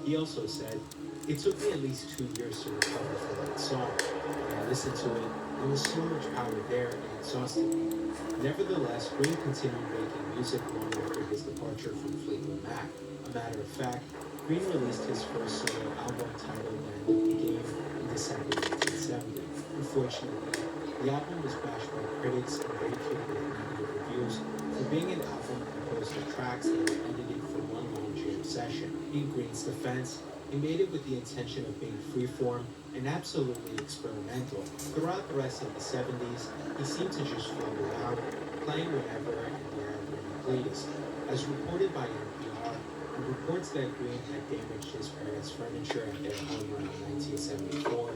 He also said, "It took me at least 2 years to recover from that song. When I listened to it, there was so much power there it exhausted me." Nevertheless, Green continued making music long after his departure from Fleetwood Mac. A matter of fact, Green released his first solo album titled "The End of the Game" in December 1970. Unfortunately, the album was bashed by critics and ridiculed with negative reviews for being an album composed of tracks that were edited for one long jam session. In Green's defense, he made it with the intention of being freeform and absolutely experimental. Throughout the rest of the 70s, he seemed to just float around, playing whenever and wherever he pleased. As reported by NPR, the reports that Green had damaged his parents' furniture at their home around 1974,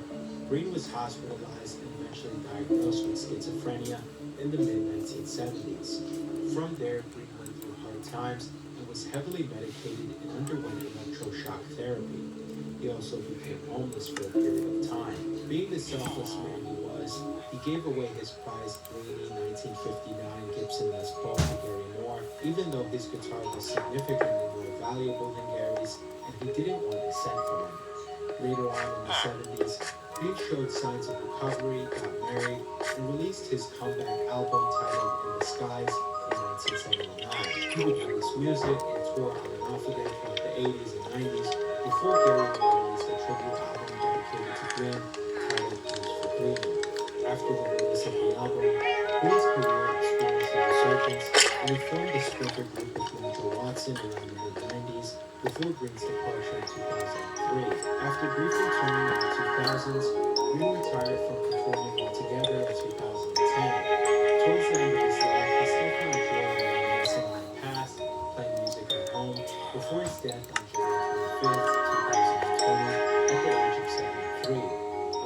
Green was hospitalized and eventually diagnosed with schizophrenia in the mid-1970s. From there, Green went through hard times and was heavily medicated and underwent electroshock therapy. He also became homeless for a period of time. Being the selfless man he was, he gave away his prized grainy 1959 Gibson Les Paul to Gary Moore, even though his guitar was significantly more valuable than Gary's, and he didn't want a cent from him. Later on in the 70s, Green showed signs of recovery, got married, and released his comeback album titled "In the Skies" in 1979. He would release music and tour on and off again throughout the 80s and 90s before Gary Moore released a tribute album dedicated to Green titled "Blues for Green." After the release of the album, Green's career experienced a resurgence, and he formed the Sprinter group with Nigel Watson around the mid-90s before Green's departure in 2003. After briefly touring in the 2000s, Green retired from performing altogether in 2010. Towards the end of his life, he still found joy in reminiscing on the past, playing music at home, before his death on July 25th, 2020, at the age of 73.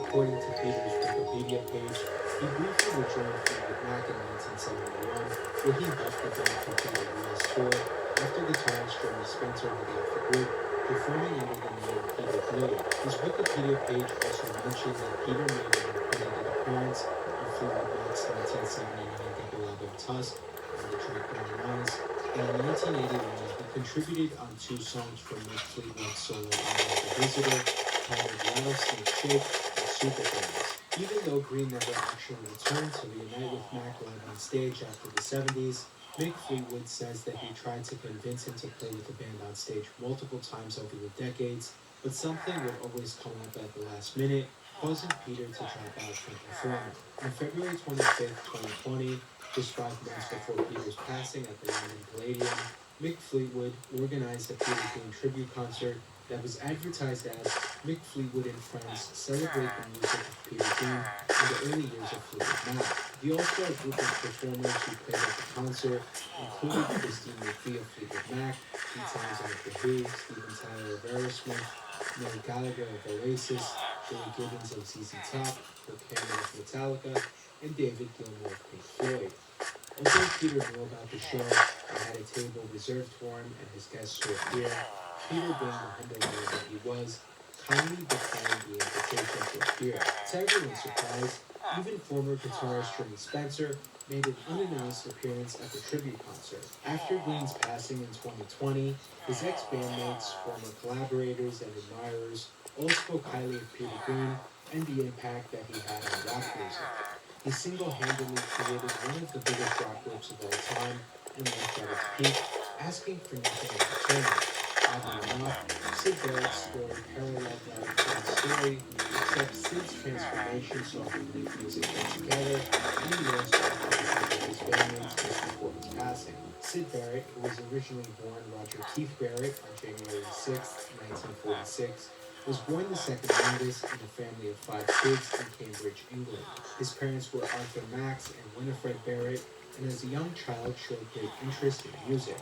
According to Peter's Wikipedia page, he briefly rejoined Fleetwood Mac in 1971, where he helped the band complete a US tour after guitarist Johnny Spencer had left the group, performing under the name Peter Blue. His Wikipedia page also mentions that Peter made an uncredited appearance on Fleetwood Mac's 1979 double album Tusk on the track Brown Eyes, and in 1981 he contributed on 2 songs from Mick Fleetwood's solo album The Visitor, titled Rattlesnake Shake and Supergrass. Even though Green never actually returned to reunite with Mac live on stage after the 70s, Mick Fleetwood says that he tried to convince him to play with the band on stage multiple times over the decades, but something would always come up at the last minute, causing Peter to drop out from performing. On February 25th, 2020, just 5 months before Peter's passing at the London Palladium, Mick Fleetwood organized a Peter Green tribute concert that was advertised as "Mick Fleetwood and Friends Celebrate the Music of Peter Green in the Early Years of Fleetwood Mac." The all-star group of performers who played at the concert included Christine McVie of Fleetwood Mac, Pete Townsend of The Who, Steven Tyler of Aerosmith, Noel Gallagher of Oasis, Billy Gibbons of ZZ Top, Kirk Hammett of Metallica, and David Gilmour of Pink Floyd. Although Peter knew about the show and had a table reserved for him and his guests to appear, Peter, being the humble man that he was, kindly declined the invitation to appear. To everyone's surprise, even former guitarist Johnny Spencer made an unannounced appearance at the tribute concert. After Green's passing in 2020, his ex-bandmates, former collaborators, and admirers all spoke highly of Peter Green and the impact that he had on rock music. He single-handedly created one of the biggest rock groups of all time and left at its peak, asking for nothing in return. Oddly enough, Syd Barrett's story paralleled that of Green's story, except Syd's transformation saw him leave music altogether, and he lost contact with his bandmates just before his passing. Syd Barrett, who was originally born Roger Keith Barrett on January 6, 1946, was born the second youngest in a family of 5 kids in Cambridge, England. His parents were Arthur Max and Winifred Barrett, and as a young child showed great interest in music.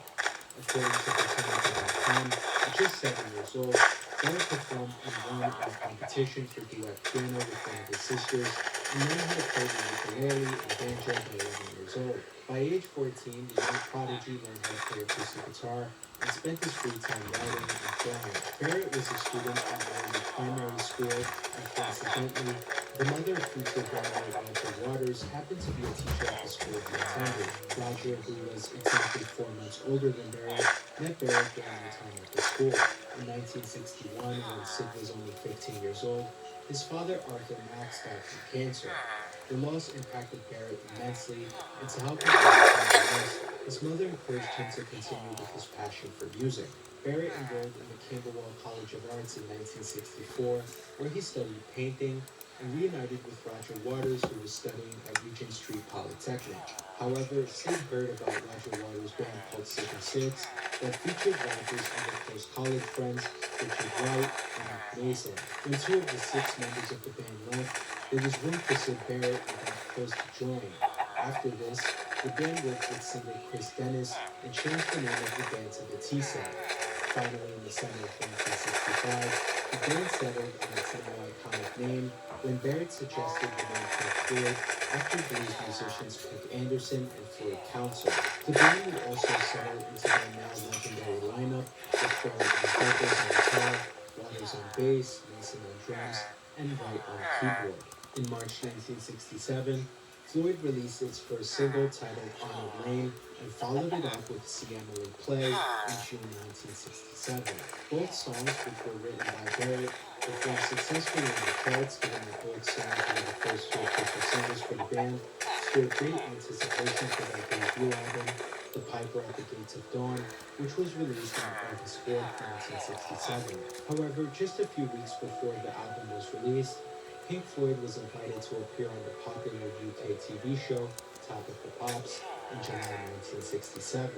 According to Britannica.com, at just 7 years old, Barrett performed and won in a competition for duet piano with one of his sisters, and learned how to play the ukulele and banjo by 11 years old. By age 14, the young prodigy learned how to play acoustic guitar and spent his free time writing and drawing. Barrett was a student at Miami Primary School, and coincidentally, the mother of future drummer Roger Waters happened to be a teacher at the school he attended. Roger, who was exactly 4 months older than Barrett, met Barrett during their time at the school. In 1961, when Sid was only 15 years old, his father, Arthur Max, died from cancer. The loss impacted Barrett immensely, and to help him overcome the loss, his mother encouraged him to continue with his passion for music. Barrett enrolled in the Camberwell College of Arts in 1964, where he studied painting and reunited with Roger Waters, who was studying at Regent Street Polytechnic. However, Sid heard about Roger Waters' band called Sick and Six that featured Rogers' other close college friends, Richard Wright and Nick Mason. When two of the six members of the band left, there was room for Sid Barrett and Bob Close to join. After this, the band worked with singer Chris Dennis and changed the name of the band to the T-Set. Finally, in the summer of 1965, the band settled on its now iconic name when Barrett suggested the name Pink Floyd after blues musicians Pink Anderson and Floyd Council. The band would also settle into their now legendary lineup with Barrett on vocals and guitar, Waters on bass, Mason on drums, and Wright on keyboard. In March 1967, Floyd released its first single titled Arnold Lane and followed it up with See Emily Play in June 1967. Both songs, which were written by Barrett, performed successfully on the charts, given that both songs were the first two official singles for the band, stirred great anticipation for their debut album, The Piper at the Gates of Dawn, which was released on August 4th, 1967. However, just a few weeks before the album was released, Pink Floyd was invited to appear on the popular UK TV show Top of the Pops in July 1967.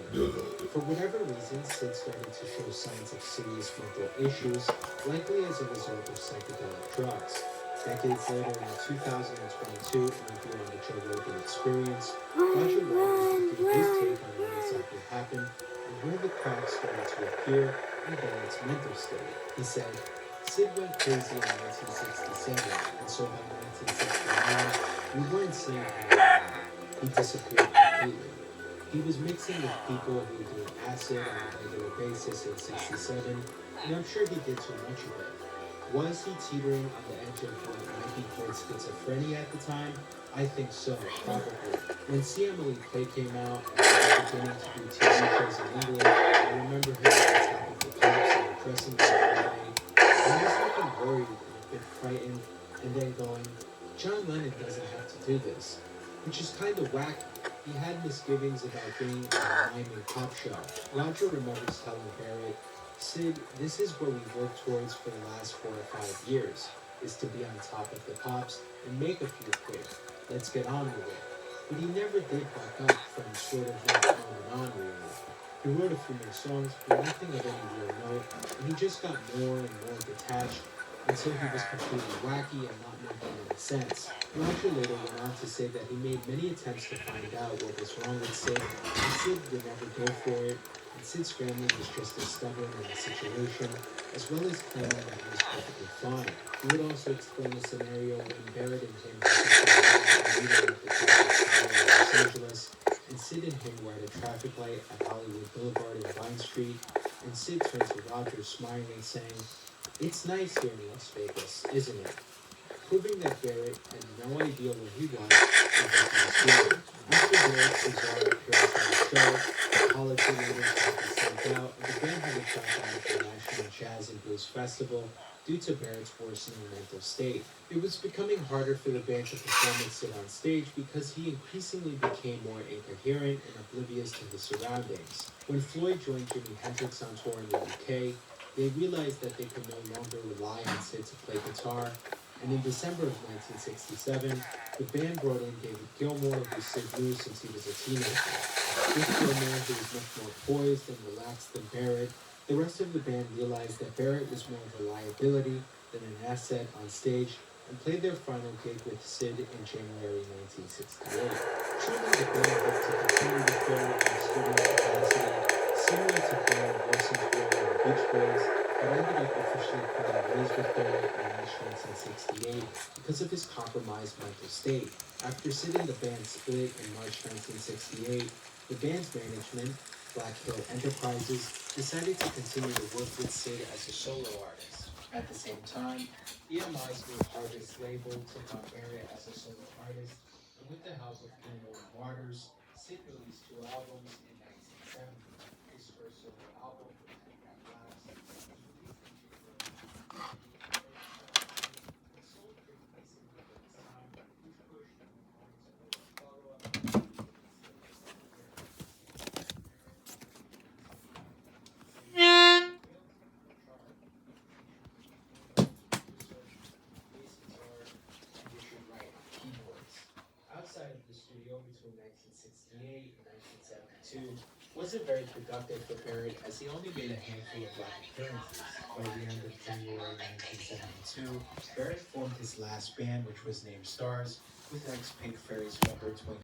For whatever reason, Sid started to show signs of serious mental issues, likely as a result of psychedelic drugs. Decades later, in a 2022 interview on the Joe Rogan Experience, Roger Waters would give his take on what exactly happened and where the cracks started to appear in Barrett's mental state. He said, Sid went crazy in 1967, and so by 1969, we weren't seeing him anymore. He disappeared completely. He was mixing with people who were doing acid on a regular basis in 67, and I'm sure he did too much of it. Was he teetering on the edge of what might be called schizophrenia at the time? I think so, probably. When See Emily Play came out and he was beginning to do TV shows in England, I remember him at the top of the pops in the dressing room every day. I was looking worried and a bit frightened, and then going, John Lennon doesn't have to do this, which is kind of wacky. He had misgivings about being on a Miami pop show. Roger remembers telling Barrett, Sid, this is what we worked towards for the last 4 or 5 years, is to be on top of the pops and make a few quid. Let's get on with it. But he never did buck up from sort of like on, really. He wrote a few more songs, but nothing of any real note, and he just got more and more detached until he was completely wacky and not making any sense. Roger later went on to say that he made many attempts to find out what was wrong with Sid, and Sid would never go for it, and Sid's family was just as stubborn in the situation, as well as claiming that he was perfectly fine. He would also explain a scenario when Barrett and him had a meeting at the Catholic Tower in Los Angeles, and Sid and him were at a traffic light at Hollywood Boulevard and Vine Street, and Sid turned to Roger smiling and saying, It's nice here in Las Vegas, isn't it? Proving that Barrett had no idea where he was or what he was doing. After Barrett's bizarre appearance on the show, the college later had to sent out, and the band had to drop out of the National Jazz and Blues Festival due to Barrett's worsening mental state. It was becoming harder for the band to perform and sit on stage because he increasingly became more incoherent and oblivious to his surroundings. When Floyd joined Jimi Hendrix on tour in the UK, they realized that they could no longer rely on Sid to play guitar, and in December of 1967, the band brought in David Gilmour, who Sid knew since he was a teenager. With Gilmour, who was much more poised and relaxed than Barrett, the rest of the band realized that Barrett was more of a liability than an asset on stage, and played their final gig with Sid in January 1968. Truly, the band hoped to continue with Barrett in studio capacity, similar to Brian Wilson's role in the Beach Boys, but ended up officially parting ways with Barrett in March 1968 because of his compromised mental state. After Sid and the band split in March 1968, the band's management, Black Hill Enterprises, decided to continue to work with Sid as a solo artist. At the same time, EMI's new Harvest label took on Barrett as a solo artist, and with the help of Gilmour and Waters, Sid released 2 albums in 1970. His first solo album, Pen Labs, was released between 1968 and 1972 wasn't very productive for Barrett, as he only made a handful of live appearances. By the end of January 1972, Barrett formed his last band, which was named Stars, with ex-Pink Fairies member Twinkle